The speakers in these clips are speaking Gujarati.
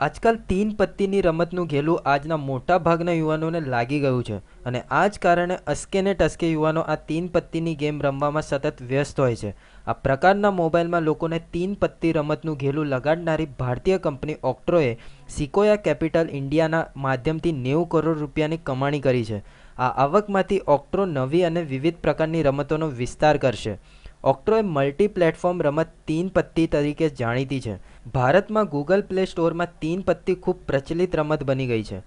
આજકાલ તીન પત્તીની રમતનું ઘેલું આજના મોટા ભાગના યુવાનોને લાગી ગયું છે અને આ જ કારણે અસ્કે ને ટસકે યુવાનો આ તીન પત્તીની ગેમ રમવામાં સતત વ્યસ્ત હોય છે. આ પ્રકારના મોબાઈલમાં લોકોને તીન પત્તી રમતનું ઘેલું લગાડનારી ભારતીય કંપની ઓક્ટ્રોએ સિકોયા કેપિટલ ઇન્ડિયાના માધ્યમથી 90 કરોડ રૂપિયાની કમાણી કરી છે. આ આવકમાંથી ઓક્ટ્રો નવી અને વિવિધ પ્રકારની રમતોનો વિસ્તાર કરશે. ઓક્ટ્રો એ મલ્ટી પ્લેટફોર્મ રમત તીન પત્તી તરીકે જાણીતી છે. ભારતમાં ગૂગલ પ્લે સ્ટોરમાં તીન પત્તી ખૂબ પ્રચલિત રમત બની ગઈ છે.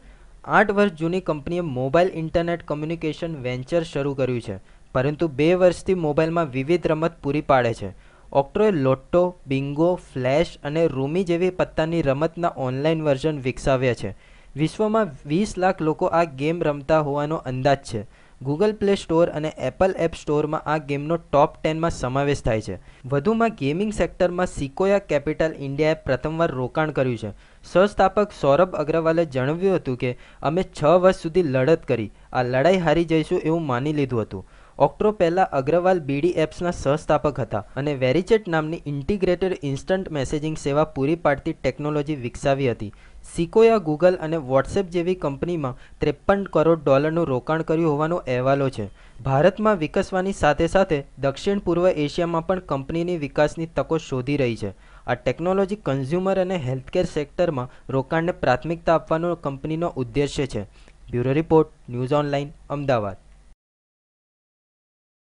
8 વર્ષ જૂની કંપનીએ મોબાઈલ ઇન્ટરનેટ કમ્યુનિકેશન વેન્ચર શરૂ કર્યું છે, પરંતુ 2 વર્ષથી મોબાઈલમાં વિવિધ રમત પૂરી પાડે છે. ઓક્ટ્રોએ લોટ્ટો, બિંગો, ફ્લેશ અને રૂમી જેવી પત્તાની રમતના ઓનલાઈન વર્ઝન વિકસાવ્યા છે. વિશ્વમાં 20 લાખ લોકો આ ગેમ રમતા હોવાનો અંદાજ છે. ગૂગલ પ્લે સ્ટોર અને એપલ એપ સ્ટોરમાં આ ગેમનો ટોપ 10માં સમાવેશ થાય છે. વધુમાં ગેમિંગ સેક્ટરમાં સિકોયા કેપિટલ ઇન્ડિયાએ પ્રથમવાર રોકાણ કર્યું છે. સહસ્થાપક સૌરભ અગ્રવાલે જણાવ્યું હતું કે અમે 6 વર્ષ સુધી લડત કરી, આ લડાઈ હારી જઈશું એવું માની લીધું હતું. ઓક્ટ્રો પહેલાં અગ્રવાલ બીડી એપ્સના સહસ્થાપક હતા અને વેરીચેટ નામની ઇન્ટિગ્રેટેડ ઇન્સ્ટન્ટ મેસેજિંગ સેવા પૂરી પાડતી ટેકનોલોજી વિકસાવી હતી. સિકોયા ગૂગલ અને વોટ્સએપ જેવી કંપનીમાં $53 કરોડનું રોકાણ કર્યું હોવાનો અહેવાલો છે. ભારતમાં વિકસવાની સાથે સાથે દક્ષિણ પૂર્વ એશિયામાં પણ કંપનીની વિકાસની તકો શોધી રહી છે. આ ટેકનોલોજી કન્ઝ્યુમર અને હેલ્થકેર સેક્ટરમાં રોકાણને પ્રાથમિકતા આપવાનો કંપનીનો ઉદ્દેશ્ય છે. Bureau report, news online, Ahmedabad.